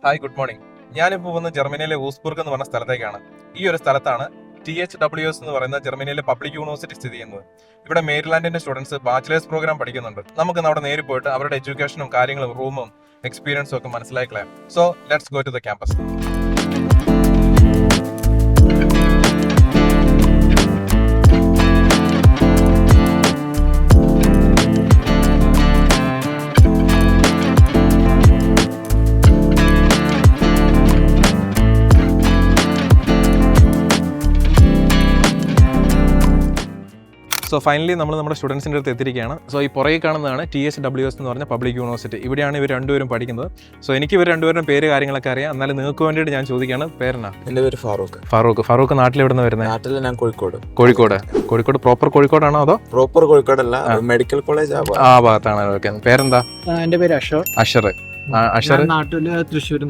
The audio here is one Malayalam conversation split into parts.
Hi, good morning. ഞാനിപ്പോൾ പോകുന്ന ജർമ്മനിയിലെ ഊസ്ബുർഗ് എന്ന് പറഞ്ഞ സ്ഥലത്തേക്കാണ്. ഈ ഒരു സ്ഥലത്താണ് THWS എന്ന് പറയുന്ന ജർമ്മനിയിലെ പബ്ലിക് യൂണിവേഴ്സിറ്റി സ്ഥിതി ചെയ്യുന്നത്. ഇവിടെ മേരിലാൻഡിന്റെ സ്റ്റുഡൻസ് ബാച്ചിലേഴ്സ് പ്രോഗ്രാം പഠിക്കുന്നുണ്ട്. നമുക്ക് അവിടെ നേരിൽ പോയിട്ട് അവരുടെ എഡ്യൂക്കേഷനും കാര്യങ്ങളും റൂമും എക്സ്പീരിയൻസും ഒക്കെ മനസ്സിലാക്കിക്കളയാം. So let's go to the campus. So finally നമ്മൾ നമ്മുടെ സ്റ്റുഡൻസിൻ്റെ അടുത്ത് എത്തിയിരിക്കുകയാണ്. സോ ഈ പുറകെ കാണുന്നതാണ് THWS എന്ന് പറഞ്ഞ പബ്ലിക് യൂണിവേഴ്സിറ്റി. ഇവിടെയാണ് ഇവർ രണ്ടുപേരും പഠിക്കുന്നത്. സോ എനിക്ക് ഇവർ രണ്ടുപേരും പേര് കാര്യങ്ങളൊക്കെ അറിയാം. എന്നാലും നിങ്ങൾക്ക് വേണ്ടിയിട്ട് ഞാൻ ചോദിക്കുകയാണ്, പേരെന്നാ? എൻ്റെ പേര് ഫാറൂഖ്. ഫാറൂഖ് നാട്ടിൽ എവിടെ നിന്ന് വരുന്നത്? നാട്ടിൽ ഞാൻ കോഴിക്കോട്. പ്രോപ്പർ കോഴിക്കോടാണോ അതോ? പ്രോപ്പർ കോഴിക്കോടല്ല, മെഡിക്കൽ കോളേജ് ആ ഭാഗത്താണ്. ഓക്കെ, പേരെന്താ? എൻ്റെ പേര് അഷർ. നാട്ടില് തൃശ്ശൂരിൽ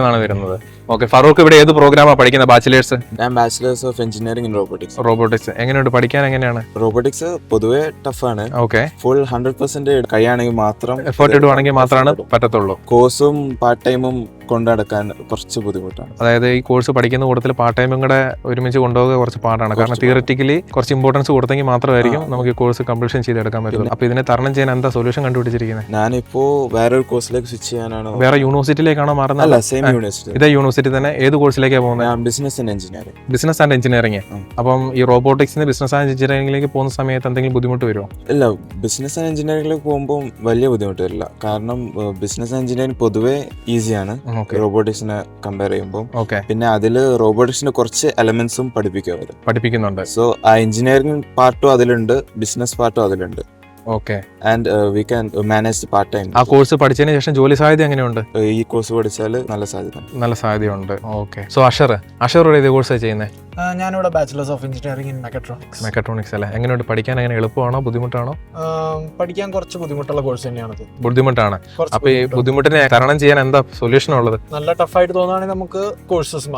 നിന്നാണ് വരുന്നത്. ഓക്കെ, ഫാറൂഖ് ഇവിടെ ഏത് പ്രോഗ്രാമാണ് പഠിക്കുന്നത്? ബാച്ചിലേഴ്സ്? ഞാൻ bachelors of engineering in robotics. എങ്ങനെയുണ്ട് പഠിക്കാൻ? എങ്ങനെയാണ്? റോബോട്ടിക്സ് പൊതുവെ ടഫാണ്. ഓക്കെ, ഫുൾ 100% കഴിയുകയാണെങ്കിൽ മാത്രം, എഫേർട്ട് ഇടുവാണെങ്കിൽ മാത്രമാണ് പറ്റത്തുള്ളൂ. കോഴ്സും പാർട്ട് ടൈമും കൊണ്ടുനടക്കാൻ കുറച്ച് ബുദ്ധിമുട്ടാണ്. അതായത് ഈ കോഴ്സ് പഠിക്കുന്ന കൂട്ടത്തിൽ പാർട്ട് ടൈമും കൂടെ ഒരുമിച്ച് കൊണ്ടുപോകുക കുറച്ച് പാടാണ്. കാരണം തിയററ്റിക്കലി കുറച്ച് ഇമ്പോർട്ടൻസ് കൊടുത്തെങ്കിൽ മാത്രമായിരിക്കും നമുക്ക് ഈ കോഴ്സ് കംപ്ലീഷൻ ചെയ്തെടുക്കാൻ പറ്റുള്ളൂ. അപ്പൊ ഇതിനെ തരണം ചെയ്യാൻ എന്താ സൊല്യൂഷൻ കണ്ടുപിടിച്ചിരിക്കുന്നത്? ഞാനിപ്പോ വേറൊരു കോഴ്സിലേക്ക് സ്വിച്ച് ചെയ്യാനാണ്. വേറെ യൂണിവേഴ്സിറ്റിയിലേക്കാണോ മാറുന്നത്? അല്ല, സെയിം യൂണിവേഴ്സിറ്റി. ഇതേ യൂണിവേഴ്സിറ്റി തന്നെ. ഏത് കോഴ്സിലേക്കാണ് പോകുന്നത്? Business and engineering. Business and engineering. അപ്പം ഈ റോബോട്ടിക്സിന് ബിസിനസ് ആൻഡ് എഞ്ചിനീയറിംഗിലേക്ക് പോകുന്ന സമയത്ത് എന്തെങ്കിലും ബുദ്ധിമുട്ട് വരുമോ? ഇല്ല, ബിസിനസ് ആൻഡ് എഞ്ചിനീയറിംഗിലേക്ക് പോകുമ്പോൾ വലിയ ബുദ്ധിമുട്ട് വരില്ല. കാരണം ബിസിനസ് ആൻഡ് എഞ്ചിനീയറിംഗ് പൊതുവെ ഈസിയാണ് റോബോട്ടിക്സിനെ കമ്പയർ ചെയ്യുമ്പോൾ. പിന്നെ അതില് റോബോട്ടിക്സിന്റെ കുറച്ച് എലമെന്റ്സും പഠിപ്പിക്കുന്നുണ്ട്. സോ ആ എഞ്ചിനീയറിംഗ് പാർട്ടും അതിലുണ്ട്, ബിസിനസ് പാർട്ടും അതിലുണ്ട്. Okay, and we can manage part time. ആ കോഴ്സ് പഠിച്ചതിന് ശേഷം ജോലി സാധ്യത എങ്ങനെയുണ്ട്? ഈ കോഴ്സ് പഠിച്ചാൽ നല്ല സാധ്യതയുണ്ട്. ഓക്കെ, സോ അഷർ ഏത് കോഴ്സാണ് ചെയ്യുന്നത്? ഞാനിവിടെ bachelors of engineering in mechatronics. അല്ലേ? എങ്ങനെയുണ്ട് പഠിക്കാൻ? എങ്ങനെ എളുപ്പമാണോ ബുദ്ധിമുട്ടാണോ? പഠിക്കാൻ കുറച്ച് ബുദ്ധിമുട്ടുള്ള കോഴ്സ് തന്നെയാണ്. ബുദ്ധിമുട്ടാണ്. അപ്പൊ ഈ ബുദ്ധിമുട്ടിനെ തരണം ചെയ്യാൻ എന്താ സൊല്യൂഷൻ ഉള്ളത്? നല്ല ടഫായിട്ട് തോന്നുകയാണെങ്കിൽ നമുക്ക് കോഴ്സസ്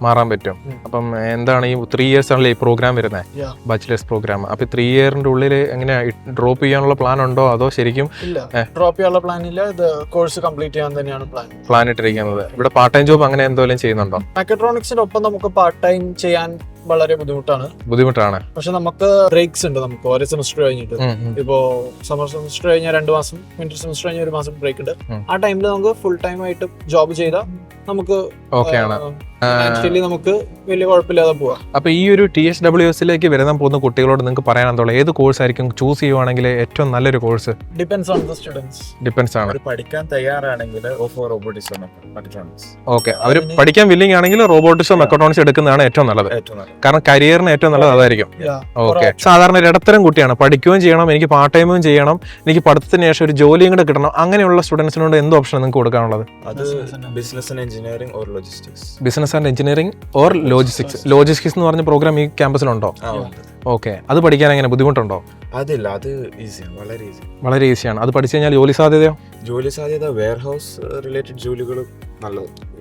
മാറാൻ പറ്റും. അപ്പം എന്താണ് ഈ 3 years ആണല്ലേ ഈ പ്രോഗ്രാം വരുന്നത്, ബാച്ചിലേഴ്സ് പ്രോഗ്രാം? അപ്പൊ 3 yearന്റെ ഉള്ളിൽ എങ്ങനെ ഡ്രോപ്പ് ചെയ്യാനുള്ള പ്ലാൻ ഉണ്ടോ അതോ ശരിക്കും? ഇല്ല, ഡ്രോപ്പ് ചെയ്യാനുള്ള പ്ലാൻ ഇല്ല. ഇത് കോഴ്സ് കംപ്ലീറ്റ് ചെയ്യാൻ തന്നെയാണ് പ്ലാൻ ഇട്ടിരിക്കുന്നത്. ഇവിടെ പാർട്ട് ടൈം ജോബ് അങ്ങനെ എന്തെങ്കിലും ചെയ്യുന്നുണ്ടോ? മെക്കാട്രോണിക്സിന്റെ ഒപ്പം നമുക്ക് പാർട്ട് ടൈം ചെയ്യാൻ വളരെ ബുദ്ധിമുട്ടാണ്. പക്ഷെ നമുക്ക് ബ്രേക്സ് ഉണ്ട്. നമുക്ക് ഓരോ സെമസ്റ്റർ കഴിഞ്ഞിട്ട്, ഇപ്പോ സമ്മർ സെമസ്റ്റർ കഴിഞ്ഞാൽ 2 മാസം, വിന്റർ സെമസ്റ്റർ കഴിഞ്ഞാൽ 1 മാസം ബ്രേക്ക് ഉണ്ട്. ആ ടൈമിൽ നമുക്ക് ഫുൾ ടൈം ആയിട്ട് ജോബ് ചെയ്താൽ നമുക്ക് ഫിനാൻഷ്യലി നമുക്ക് വലിയ കുഴപ്പമില്ലാതെ പോവാം. അപ്പൊ ഈ ഒരു THWSലേക്ക് വരാൻ പോകുന്ന കുട്ടികളോട് നിങ്ങൾക്ക് പറയാനെന്തോളം, ഏത് കോഴ്സ് ആയിരിക്കും ചൂസ് ചെയ്യുവാണെങ്കിൽ ഏറ്റവും നല്ലൊരു course? Depends on the students. Depends ആണ്. പഠിക്കാൻ തയ്യാറാണെങ്കിൽ ഓക്കെ, അവർ പഠിക്കാൻ വില്ലിംഗ് ആണെങ്കിൽ റോബോട്ടിക്സോ മെക്കാട്രോണിക്സോ എടുക്കുന്നതാണ് ഏറ്റവും നല്ലത്. കാരണം കരിയറിന് ഏറ്റവും നല്ലത് അതായിരിക്കും. ഓക്കെ, സാധാരണ ഒരു ഇടത്തരം കുട്ടിയാണ്, പഠിക്കുകയും ചെയ്യണം, എനിക്ക് പാർട്ട് ടൈമും ചെയ്യണം, എനിക്ക് പഠിത്തത്തിന് ശേഷം ഒരു ജോലിയും കൂടെ കിട്ടണം, അങ്ങനെയുള്ള സ്റ്റുഡൻസിനോട് എന്ത് ഓപ്ഷൻ നിങ്ങൾക്ക് കൊടുക്കാനുള്ളത്? Business and engineering or logistics. Business and engineering or logistics എന്ന് പറഞ്ഞ പ്രോഗ്രാം ഈ ക്യാമ്പസിലുണ്ടോ? ഓക്കെ, അത് പഠിക്കാൻ എങ്ങനെ ബുദ്ധിമുട്ടുണ്ടോ? അതില്ല, അത് ഈസിയാണ്, വളരെ ഈസിയാണ്. അത് പഠിച്ചു കഴിഞ്ഞാൽ ജോലി സാധ്യത വെയർഹൗസ് റിലേറ്റഡ് ജോലികൾ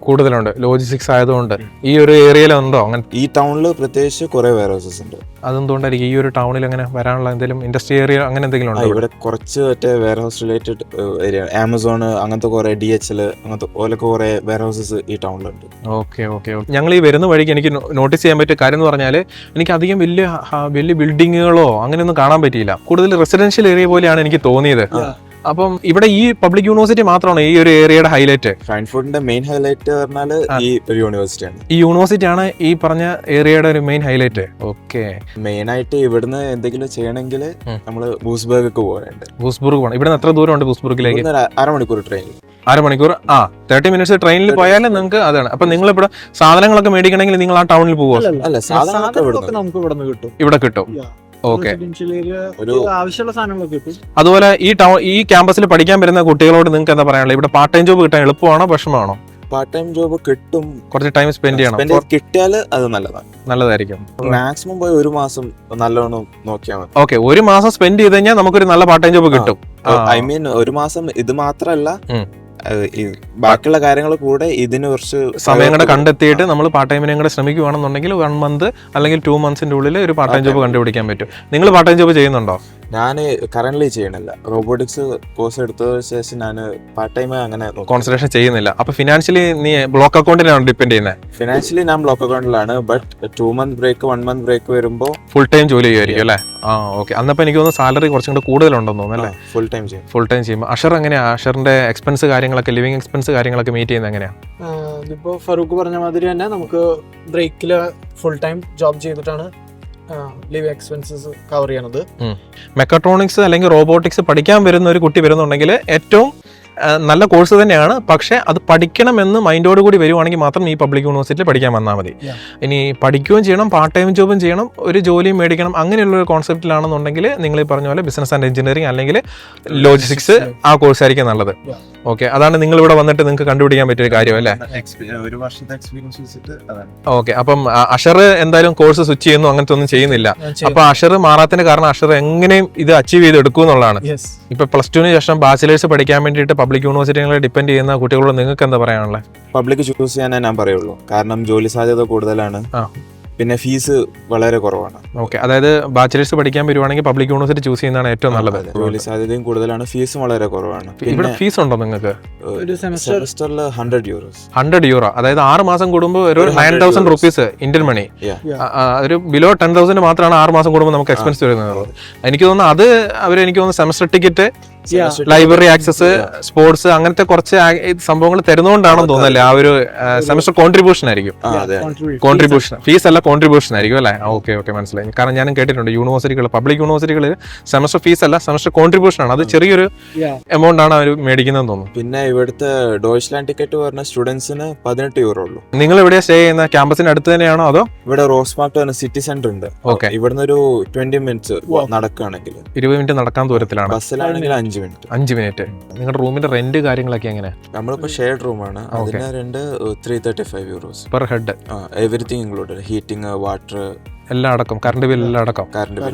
കൂടുതലുണ്ട്. ലോജിസ്റ്റിക്സ് ആയതുകൊണ്ട് ഈ ഒരു ഏരിയയിലുണ്ടോ അങ്ങനെ? ഈ ടൗണിൽ പ്രത്യേകിച്ച് കുറെ വെയർഹൗസസ് ഉണ്ട്. അതെന്തുകൊണ്ടായിരിക്കും ഈ ഒരു ടൗണിൽ അങ്ങനെ വരാനുള്ള എന്തെങ്കിലും ഇൻഡസ്ട്രി ഏരിയ അങ്ങനെ എന്തെങ്കിലും ഉണ്ടോ? ഇവിടെ കുറച്ച് മറ്റേ വെയർഹൗസ് റിലേറ്റഡ് ഏരിയ, ആമസോൺ അങ്ങനത്തെ കുറെ DHL അങ്ങനത്തെ ഓലൊക്കെ കുറെ വെയർഹൗസസ് ഈ ടൗണിലുണ്ട്. ഓക്കെ. ഞങ്ങൾ ഈ വരുന്ന വഴിക്ക് എനിക്ക് നോട്ടീസ് ചെയ്യാൻ പറ്റിയ കാര്യം എന്ന് പറഞ്ഞാൽ, എനിക്ക് അധികം വലിയ ബിൽഡിങ്ങുകളോ അങ്ങനെയൊന്നും കാണാൻ പറ്റിയില്ല. കൂടുതൽ റെസിഡൻഷ്യൽ ഏരിയ പോലെയാണ് എനിക്ക് തോന്നിയത്. അപ്പം ഇവിടെ ഈ പബ്ലിക് യൂണിവേഴ്സിറ്റി മാത്രമാണ് ഈ ഒരു ഏരിയയുടെ ഹൈലൈറ്റ്? ഫ്രാങ്ക്ഫർട്ടിന്റെ മെയിൻ ഹൈലൈറ്റ് പറഞ്ഞാൽ ഈ ഒരു യൂണിവേഴ്സിറ്റിയാണ്. ഈ യൂണിവേഴ്സിറ്റിയാണ് ഈ പറഞ്ഞ ഏരിയയുടെ ഒരു മെയിൻ ഹൈലൈറ്റ്. ഓക്കെ, മെയിൻ ആയിട്ട് ഇവിടുന്ന് എന്തെങ്കിലും ചെയ്യണമെങ്കിൽ നമ്മള് വൂസ്ബർഗ് പോകാനുണ്ട്. വൂസ്ബർഗ് ഇവിടുന്ന് എത്ര ദൂരമുണ്ട് വൂസ്ബർഗിലേക്ക്? അരമണിക്കൂർ ട്രെയിനിൽ. 30 minutes ട്രെയിനിൽ പോയാൽ നിങ്ങൾക്ക് അതാണ്. അപ്പൊ നിങ്ങൾ ഇവിടെ സാധനങ്ങളൊക്കെ മേടിക്കണമെങ്കിൽ നിങ്ങൾ ആ ടൗണിൽ പോകുമോ? അല്ല, സാധനങ്ങളൊക്കെ നമുക്ക് ഇവിടെ കിട്ടും. ഓക്കെ, ആവശ്യമുള്ള സാധനങ്ങളൊക്കെ കിട്ടും. അതുപോലെ ഈ ക്യാമ്പസിൽ പഠിക്കാൻ വരുന്ന കുട്ടികളോട് നിങ്ങൾക്ക് എന്താ പറയാനുള്ളത്? ഇവിടെ പാർട്ട് ടൈം ജോബ് കിട്ടാൻ എളുപ്പമാണോ വിഷമമാണോ? പാർട്ട് ടൈം ജോബ് കിട്ടും, കുറച്ച് ടൈം സ്പെൻഡ് ചെയ്യണം. കിട്ടിയാൽ അത് നല്ലതായിരിക്കും. മാക്സിമം പോയി 1 മാസം നല്ലോണം നോക്കിയാൽ മതി. ഓക്കെ, 1 മാസം സ്പെൻഡ് ചെയ്ത് കഴിഞ്ഞാൽ നമുക്കൊരു നല്ല പാർട്ട് ടൈം ജോബ് കിട്ടും. ഐ മീൻ 1 മാസം ഇത് മാത്രല്ല, ബാക്കിയുള്ള കാര്യങ്ങൾ കൂടെ ഇതിന് കുറച്ച് സമയം കൂടെ കണ്ടെത്തിയിട്ട് നമ്മൾ പാർട്ട് ടൈമിനെ കൂടെ ശ്രമിക്കുകയാണെന്നുണ്ടെങ്കിൽ 1 month അല്ലെങ്കിൽ 2 months ഉള്ളിൽ ഒരു പാർട്ട് ടൈം ജോബ് കണ്ടുപിടിക്കാൻ പറ്റും. നിങ്ങൾ പാർട്ട് ടൈം ജോബ് ചെയ്യുന്നുണ്ടോ? ഞാൻ കറന്റ് ചെയ്യണില്ല. റോബോട്ടിക്സ് കോഴ്സ് എടുത്തതിന് ശേഷം ഞാൻ പാർട്ട് ടൈം അങ്ങനെ കോൺസെൻട്രേഷൻ ചെയ്യുന്നില്ല. അപ്പൊ ഫിനാൻഷ്യലി നീ ബ്ലോക്ക് അക്കൗണ്ടിലാണ് ഡിപ്പെൻഡ് ചെയ്യുന്നത്? ഫിനാൻഷ്യലി ഞാൻ ബ്ലോക്ക് അക്കൗണ്ടിലാണ്. But 2 month break 1 month break വരുമ്പോൾ ഫുൾ ടൈം ജോലി ചെയ്യുമായിരിക്കും അല്ലേ? ആ ഓക്കെ. അന്നപ്പോൾ എനിക്ക് തോന്നുന്നു സാലറി കുറച്ചും കൂടെ കൂടുതലുണ്ടെന്ന് തോന്നുന്നു അല്ലേ? ഫുൾ ടൈം ചെയ്യും. ഫുൾ ടൈം ചെയ്യുമ്പോൾ അഷർ എങ്ങനെയാ? അഷറിന്റെ എക്സ്പെൻസ് കാര്യങ്ങളൊക്കെ, ലിവിങ് എക്സ്പെൻസ് കാര്യങ്ങളൊക്കെ മീറ്റ് ചെയ്യുന്നത് എങ്ങനെയാ? ഇതിപ്പോ ഫറൂഖ് പറഞ്ഞ മാതിരി തന്നെ നമുക്ക് ബ്രേക്കിൽ ഫുൾ ടൈം ജോബ് ചെയ്തിട്ടാണ് ലിവ് എക്സ്പെൻസസ് കവർ ചെയ്യണത്. മെക്കട്രോണിക്സ് അല്ലെങ്കിൽ റോബോട്ടിക്സ് പഠിക്കാൻ വരുന്ന ഒരു കുട്ടി വരുന്നുണ്ടെങ്കിൽ ഏറ്റവും നല്ല കോഴ്സ് തന്നെയാണ്. പക്ഷെ അത് പഠിക്കണമെന്ന് മൈൻഡോട് കൂടി വരുവാണെങ്കിൽ മാത്രം ഈ പബ്ലിക് യൂണിവേഴ്സിറ്റിയിൽ പഠിക്കാൻ വന്നാൽ മതി. ഇനി പഠിക്കുകയും ചെയ്യണം, പാർട്ട് ടൈം ജോബും ചെയ്യണം, ഒരു ജോലിയും മേടിക്കണം, അങ്ങനെയുള്ള ഒരു കോൺസെപ്റ്റിലാണെന്നുണ്ടെങ്കിൽ നിങ്ങൾ ഈ പറഞ്ഞ പോലെ ബിസിനസ് ആൻഡ് എഞ്ചിനീയറിംഗ് അല്ലെങ്കിൽ ലോജിസ്റ്റിക്സ് ആ കോഴ്സ് ആയിരിക്കും നല്ലത്. ഓക്കെ, അതാണ് നിങ്ങൾ ഇവിടെ വന്നിട്ട് നിങ്ങൾക്ക് കണ്ടുപിടിക്കാൻ പറ്റിയ കാര്യം അല്ലേ? ഒരു വർഷത്തെ എക്സ്പീരിയൻസ് വെച്ചിട്ട് അതാണ്. ഓക്കെ, അപ്പം അഷർ എന്തായാലും കോഴ്സ് സ്വിച്ച് ചെയ്യുന്നു, അങ്ങനത്തെ ഒന്നും ചെയ്യുന്നില്ല. അപ്പൊ അഷർ മാറാത്തതിന് കാരണം അഷർ എങ്ങനെയും ഇത് അച്ചീവ് ചെയ്ത് എടുക്കും എന്നുള്ളതാണ്. ഇപ്പൊ +2 ശേഷം ബാച്ചിലേഴ്സ് പഠിക്കാൻ വേണ്ടിയിട്ട് പബ്ലിക് യൂണിവേഴ്സിറ്റികളെ ഡിപ്പെൻഡ് ചെയ്യുന്ന കുട്ടികളോട് നിങ്ങൾക്ക് എന്താ പറയാനുള്ളത്? പബ്ലിക് ചൂസ് ചെയ്യാനേ ഞാൻ പറയുള്ളൂ. കാരണം ജോലി സാധ്യത കൂടുതലാണ്, പിന്നെ ഫീസ് വളരെ കുറവാണ്. ഓക്കെ, അതായത് ബാച്ചിലേഴ്സ് പഠിക്കാൻ വരുവാണെങ്കിൽ പബ്ലിക് യൂണിവേഴ്സിറ്റി ചൂസ് ചെയ്യുന്നതാണ് ഏറ്റവും നല്ലത്. ജോലി സാധ്യതയും കൂടുതലാണ്, ഫീസും വളരെ കുറവാണ്. ഇവിടെ ഫീസ് ഉണ്ടോ നിങ്ങൾക്ക്? സെമസ്റ്ററിൽ €100. €100, അതായത് 6 മാസം കൂടുമ്പോൾ ഒരു 9,000 rupees ഇന്ത്യൻ മണി. ഒരു ബിലോ 10,000 മാത്രമാണ് 6 മാസം കൂടുമ്പോൾ നമുക്ക് എക്സ്പെൻസ് വരുന്നത്. എനിക്ക് തോന്നുന്നു അത് എനിക്ക് തോന്നുന്നു semester ticket, library access, sports, അങ്ങനത്തെ കുറച്ച് സംഭവങ്ങൾ തരുന്നതുകൊണ്ടാണെന്ന് തോന്നുന്നല്ലേ? ആ ഒരു സെമസ്റ്റർ കോൺട്രിബ്യൂഷൻ ആയിരിക്കും. കോൺട്രിബ്യൂഷൻ, ഫീസ് അല്ല കോൺട്രിബ്യൂഷൻ ആയിരിക്കും അല്ലേ? ഓക്കെ ഓക്കെ, മനസ്സിലായി. കാരണം ഞാനും കേട്ടിട്ടുണ്ട് യൂണിവേഴ്സിറ്റികൾ, പബ്ലിക് യൂണിവേഴ്സിറ്റികളിൽ സെമസ്റ്റർ ഫീസ് അല്ല, സെമസ്റ്റർ കോൺട്രിബ്യൂഷൻ ആണ്. അത് ചെറിയൊരു എമൗണ്ട് ആണ് അവർ മേടിക്കുന്നതെന്ന് തോന്നുന്നു. പിന്നെ ഇവിടുത്തെ ഡോയ്ച്ച്ലാൻഡ് ടിക്കറ്റ് പറഞ്ഞ സ്റ്റുഡൻസിന് €18 ഉള്ളൂ. നിങ്ങൾ എവിടെയാ സ്റ്റേ ചെയ്യുന്ന? ക്യാമ്പസിന് അടുത്ത് തന്നെയാണോ അതോ? ഇവിടെ റോസ്മാർട്ട് സിറ്റി സെന്റർ ഉണ്ട്. ഇവിടുന്ന് ഒരു 20 minutes നടക്കുകയാണെങ്കിൽ, 20 minute നടക്കാൻ ദൂരത്തിലാണ്. ബസ്സിലാണെങ്കിൽ 5 minute. നിങ്ങളുടെ റൂമിന്റെ റെന്റ് കാര്യങ്ങളൊക്കെ എങ്ങനെ? നമ്മളിപ്പോ ഷെയർഡ് റൂമാണ്. അതിന് rent €335 per head. Everything included, heating, water എല്ലാം അടക്കം, കറണ്ട് ബില്ല് എല്ലാം അടക്കം,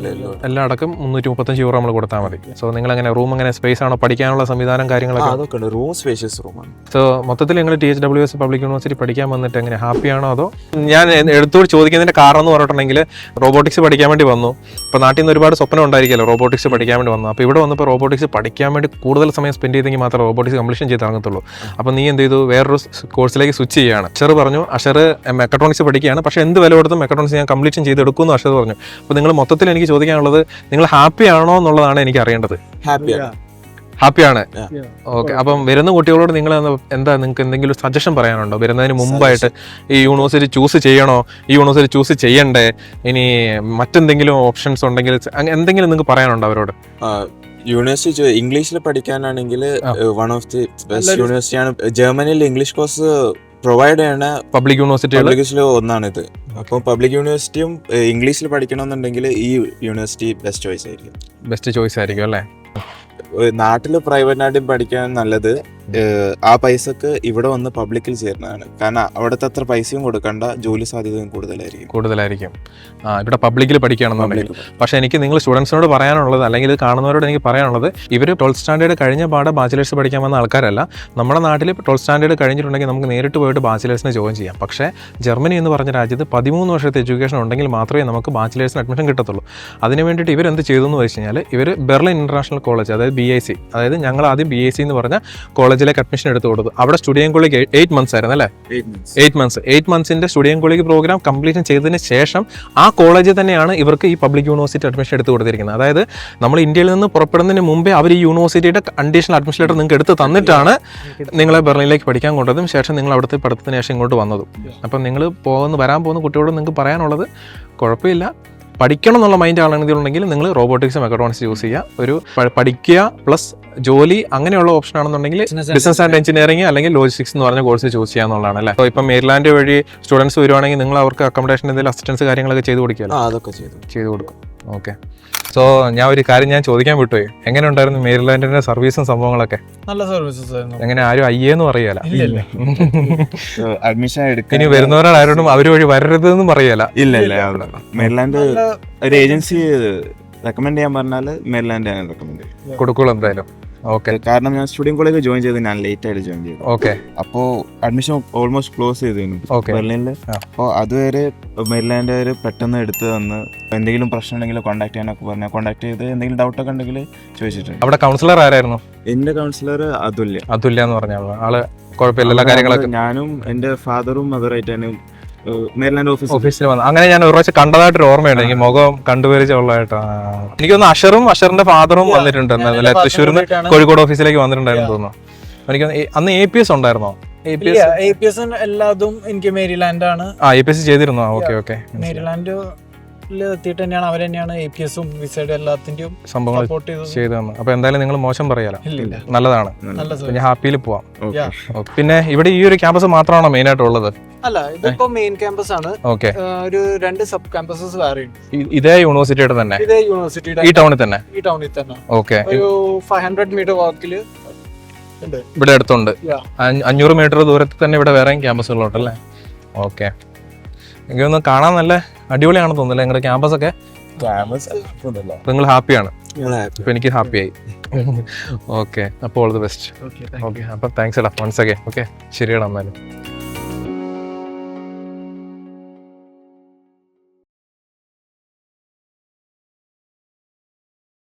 എല്ലാം അടക്കം €335 നമ്മൾ കൊടുത്താൽ മതി. സോ നിങ്ങൾ എങ്ങനെ റൂം എങ്ങനെ സ്പേസ് ആണോ, പഠിക്കാനുള്ള സംവിധാനം കാര്യങ്ങളൊക്കെ? അതൊക്കെ ഉണ്ട്. റൂം സ്പേഷ്യസ് റൂമാണ്. സോ മൊത്തത്തിൽ നിങ്ങൾ THWS പബ്ലിക് യൂണിവേഴ്സിറ്റി പഠിക്കാൻ വന്നിട്ട് എങ്ങനെ ഹാപ്പിയാണോ? അതോ ഞാൻ എടുത്തോട് ചോദിക്കുന്നതിന്റെ കാരണം എന്ന് പറഞ്ഞിട്ടുണ്ടെങ്കിൽ റോബോട്ടിക്സ് പഠിക്കാൻ വേണ്ടി വന്നു. ഇപ്പോൾ നാട്ടിൽ നിന്ന് ഒരുപാട് സ്വപ്നം ഉണ്ടായിരിക്കുമല്ലോ റോബോട്ടിക്സ് പഠിക്കാൻ വേണ്ടി വന്നു. അപ്പോൾ ഇവിടെ വന്നപ്പോൾ റോബോട്ടിക്സ് പഠിക്കാൻ വേണ്ടി കൂടുതൽ സമയം സ്പെൻഡ് ചെയ്തെങ്കിൽ മാത്രമേ റോബോട്ടിക്സ് കംപ്ലീഷൻ ചെയ്ത് ഇറങ്ങത്തുള്ളൂ. അപ്പോൾ നീ എന്ത് ചെയ്തു? വേറൊരു കോഴ്സിലേക്ക് സ്വിച്ച് ചെയ്യുകയാണ്. അഷർ പറഞ്ഞു അഷർ മെക്കട്രോണിക്സ് പഠിക്കുകയാണ്, പക്ഷേ എന്ത് വില കൊടുത്തും മെക്കട്രോണിക്സ് ഞാൻ കംപ്ലീഷൻ ചെയ്തെടുക്കുമെന്ന് അഷർ പറഞ്ഞു. അപ്പോൾ നിങ്ങൾ മൊത്തത്തിൽ എനിക്ക് ചോദിക്കാനുള്ളത്, നിങ്ങൾ ഹാപ്പി ആണോ എന്നുള്ളതാണ് എനിക്ക് അറിയേണ്ടത്. ഹാപ്പിയാണ്. ഓക്കെ, അപ്പം വരുന്ന കുട്ടികളോട് നിങ്ങൾ എന്താ, നിങ്ങൾക്ക് എന്തെങ്കിലും സജഷൻ പറയാനുണ്ടോ? വരുന്നതിന് മുമ്പായിട്ട് ഈ യൂണിവേഴ്സിറ്റി ചൂസ് ചെയ്യണോ, ഈ യൂണിവേഴ്സിറ്റി ചൂസ് ചെയ്യണ്ടേ, ഇനി മറ്റെന്തെങ്കിലും ഓപ്ഷൻസ് ഉണ്ടെങ്കിൽ എന്തെങ്കിലും നിങ്ങൾക്ക് പറയാനുണ്ടോ അവരോട്? യൂണിവേഴ്സിറ്റി ഇംഗ്ലീഷിൽ പഠിക്കാനാണെങ്കിൽ വൺ ഓഫ് ദി ബെസ്റ്റ് യൂണിവേഴ്സിറ്റിയാണ്. ജർമ്മനിയിൽ ഇംഗ്ലീഷ് കോഴ്സ് പ്രൊവൈഡ് ചെയ്യുന്ന പബ്ലിക് യൂണിവേഴ്സിറ്റിയിൽ ഒന്നാണിത്. അപ്പോൾ പബ്ലിക് യൂണിവേഴ്സിറ്റിയും ഇംഗ്ലീഷിൽ പഠിക്കണമെന്നുണ്ടെങ്കിൽ ഈ യൂണിവേഴ്സിറ്റി ബെസ്റ്റ് ചോയ്സ് ആയിരിക്കും. ബെസ്റ്റ് ചോയ്സ് ആയിരിക്കും അല്ലേ? നാട്ടിൽ പ്രൈവറ്റ് നാട്ടിൽ പഠിക്കാൻ നല്ലത് ആ പൈസക്ക് ഇവിടെ വന്ന് പബ്ലിക്കിൽ ചേരുന്നതാണ്. കാരണം അവിടുത്തെ അത്ര പൈസയും കൊടുക്കണ്ട, ജോലി സാധ്യതയും കൂടുതലായിരിക്കും. ഇവിടെ പബ്ലിക്കിൽ പഠിക്കുകയാണെന്നുണ്ടെങ്കിൽ. പക്ഷേ എനിക്ക് നിങ്ങൾ സ്റ്റുഡൻസിനോട് പറയാനുള്ളത്, അല്ലെങ്കിൽ ഇത് കാണുന്നവരോട് എനിക്ക് പറയാനുള്ളത്, ഇവർ 12th സ്റ്റാൻഡേർഡ് കഴിഞ്ഞ പാടെ ബാച്ചിലേഴ്സ് പഠിക്കാൻ വന്ന ആൾക്കാരല്ല. നമ്മുടെ നാട്ടിൽ 12th സ്റ്റാൻഡേർഡ് കഴിഞ്ഞിട്ടുണ്ടെങ്കിൽ നമുക്ക് നേരിട്ട് പോയിട്ട് ബാച്ചിലേഴ്സിന് ജോയിൻ ചെയ്യാം. പക്ഷേ ജർമ്മനി എന്ന് പറഞ്ഞ രാജ്യത്ത് 13 വർഷത്തെ എഡ്യൂക്കേഷൻ ഉണ്ടെങ്കിൽ മാത്രമേ നമുക്ക് ബാച്ചിലേഴ്സിന് അഡ്മിഷൻ കിട്ടത്തുള്ളൂ. അതിന് വേണ്ടിയിട്ട് ഇവരെന്ത് ചെയ്തു എന്ന് വെച്ച് കഴിഞ്ഞാൽ, ഇവർ ബെർലിൻ ഇന്റർനാഷണൽ കോളേജ്, അതായത് BIC, അതായത് ഞങ്ങൾ ആദ്യം BIC എന്ന് പറഞ്ഞ കോളേജിലേക്ക് അഡ്മിഷൻ എടുത്തു കൊടുത്തു. അവിടെ സ്റ്റുഡിയം കോളേജ് 8 months ആയിരുന്നു അല്ലേ? 8 monthsന്റെ സ്റ്റുഡിയം കോളേജ് പ്രോഗ്രാം കംപ്ലീഷൻ ചെയ്തതിന് ശേഷം ആ കോളേജ് തന്നെയാണ് ഇവർക്ക് ഈ പബ്ലിക് യൂണിവേഴ്സിറ്റി അഡ്മിഷൻ എടുത്ത് കൊടുത്തിരിക്കുന്നത്. അതായത് നമ്മൾ ഇന്ത്യയിൽ നിന്ന് പുറപ്പെടുന്നതിന് മുമ്പേ അവർ ഈ യൂണിവേഴ്സിറ്റിയുടെ കണ്ടീഷണൽ അഡ്മിഷൻ ലെറ്റർ നിങ്ങൾക്ക് എടുത്ത് തന്നിട്ടാണ് നിങ്ങളെ ബെർലിനിലേക്ക് പഠിക്കാൻ കൊണ്ടതും ശേഷം നിങ്ങൾ അവിടുത്തെ പഠിത്തത്തിന് ശേഷം ഇങ്ങോട്ട് വന്നതും. അപ്പം നിങ്ങൾ വരാൻ പോകുന്ന കുട്ടികളോട് നിങ്ങൾക്ക് പറയാനുള്ളത്, കുഴപ്പമില്ല, പഠിക്കണം എന്നുള്ള മൈൻഡ് ആണെന്നുണ്ടെങ്കിൽ നിങ്ങൾ റോബോട്ടിക്സ് മെക്കട്രോണിക്സ് യൂസ് ചെയ്യുക. ഒരു പഠിക്കുക പ്ലസ് ജോലി അങ്ങനെയുള്ള ഓപ്ഷൻ ആണെന്നുണ്ടെങ്കിൽ ബിസിനസ് ആൻഡ് എഞ്ചിനീയറിംഗ് അല്ലെങ്കിൽ ലോജിസ്റ്റിക്സ് എന്ന് പറഞ്ഞ കോഴ്സ് ചൂസ് ചെയ്യാന്നുള്ളതാണ് അല്ലേ? അപ്പോൾ ഇപ്പം മേരിലാൻഡ് വഴി സ്റ്റുഡൻസ് വരുവാണെങ്കിൽ നിങ്ങൾ അവർക്ക് അക്കോമഡേഷൻ എന്തെങ്കിലും അസിസ്റ്റൻസ് കാര്യങ്ങളൊക്കെ ചെയ്ത് കൊടുക്കുമല്ലോ? അതൊക്കെ ചെയ്ത് കൊടുക്കും. ഓക്കെ. സോ ഞാൻ ഒരു കാര്യം ഞാൻ ചോദിക്കാൻ വിട്ടുപോയി, എങ്ങനെ ഉണ്ടായിരുന്നു മേരിലാൻഡിന്റെ സർവീസും സംഭവങ്ങളൊക്കെ? നല്ല സർവീസസ് ആയിരുന്നു. എങ്ങനെ ആരും അയ്യേന്ന് പറയല, അഡ്മിഷൻ എടുക്കാൻ ഇനി വരുന്നവരോട് ആരോടും അവർ വഴി വരരുതെന്നും പറയല. ഇല്ല. മേരിലാൻഡ് ഒരു ഏജൻസി റെക്കമെൻഡ് ചെയ്യാൻ പറഞ്ഞാൽ മേരിലാൻഡ് റെക്കമെൻഡ് കൊടുക്കുള്ളൂ എന്തായാലും. ഓക്കെ. കാരണം ഞാൻ സ്റ്റുഡന്റ് കോളേജ് ജോയിൻ ചെയ്ത് ഞാൻ ലേറ്റ് ആയിട്ട് ജോയിൻ ചെയ്തു. ഓക്കെ. അപ്പോൾ അഡ്മിഷൻ ഓൾമോസ്റ്റ് ക്ലോസ് ചെയ്തിരുന്നു ബെർലിനിൽ. അപ്പോൾ അതുവരെ മെരിലാൻഡ് പെട്ടെന്ന് എടുത്ത് തന്ന് എന്തെങ്കിലും പ്രശ്നം ഉണ്ടെങ്കിൽ കോൺടാക്ട് ചെയ്യാനൊക്കെ പറഞ്ഞു. കോൺടാക്ട് ചെയ്ത് എന്തെങ്കിലും ഡൗട്ടൊക്കെ ഉണ്ടെങ്കിൽ ചോദിച്ചിട്ടുണ്ട്. അവിടെ കൗൺസിലർ ആരായിരുന്നു? എന്റെ കൗൺസിലർ അതുല്യ എന്ന് പറഞ്ഞ ആള് കുഴപ്പമില്ല, എല്ലാ കാര്യങ്ങളൊക്കെ. ഞാനും എന്റെ ഫാദറും മദറായിട്ടാണ് മെരിലാൻഡ് ഓഫീസിൽ വന്നു. അങ്ങനെ ഞാൻ ഒരു പ്രാവശ്യം കണ്ടതായിട്ടൊരു ഓർമ്മയുണ്ട്, എനിക്ക് മുഖം കണ്ടുപരിചയമുള്ളതായിട്ട്. എനിക്കൊന്ന് അഷറിന്റെ ഫാദറും വന്നിട്ടുണ്ട് തൃശ്ശൂരിൽ നിന്ന് കോഴിക്കോട് ഓഫീസിലേക്ക് വന്നിട്ടുണ്ടായിരുന്നു തോന്നുന്നു. എനിക്ക് അന്ന് APS ഉണ്ടായിരുന്നോ? APS എല്ലാതും എനിക്ക് മേരിലാൻഡ് ആണ്. APS ചെയ്തിരുന്നോ? Okay okay. മേരിലാൻഡ് എത്തിയിട്ട് തന്നെയാണ് അവർ തന്നെയാണ് APS-ഉം വിസയുടെ എല്ലാത്തിന്റെയും സംഭവങ്ങൾ സപ്പോർട്ട് ചെയ്തു തന്നു. അപ്പൊ എന്തായാലും നിങ്ങൾ മോശം പറയാലോ, ഇല്ല നല്ലതാണ്. നല്ല ഞാൻ ഹാപ്പിയിൽ പോവാം. Yeah. പിന്നെ ഇവിടെ ഈ ഒരു ക്യാമ്പസ് മാത്രമാണോ മെയിൻ ആയിട്ടുള്ളത്? അല്ല, ഇതിപ്പോ മെയിൻ ക്യാമ്പസ് ആണ്. ഓക്കെ. ഒരു 2 സബ് ക്യാമ്പസസ് വേറെ ഉണ്ട്. ഇതേ യൂണിവേഴ്സിറ്റിയുടെ തന്നെ? ഇതേ യൂണിവേഴ്സിറ്റിയുടെ ഈ ടൗണിൽ തന്നെ? ഈ ടൗണിൽ തന്നെ. ഓക്കെ. ഒരു 500 മീറ്റർ വാക്കില് ഉണ്ട്. ഇവിടെ അടുത്തുണ്ട്. 500 മീറ്റർ ദൂരത്തിൽ തന്നെ ഇവിടെ വേറെയും ക്യാമ്പസുകളുണ്ടല്ലേ? ഓക്കെ. എനിക്കൊന്ന് കാണാൻ നല്ല അടിപൊളിയാണെന്ന് തോന്നുന്നില്ല നിങ്ങളുടെ ക്യാമ്പസ് ഒക്കെ? നിങ്ങൾ ഹാപ്പിയാണ്? അപ്പൊ എനിക്ക് ഹാപ്പിയായി. ഓക്കെ, അപ്പോൾ ഓൾ ദി ബെസ്റ്റ്. ഓക്കെ, അപ്പൊ താങ്ക്സ് എടാ വൺസ് അഗൈൻ. ഓക്കെ, ശരിയടാ എന്നാലും.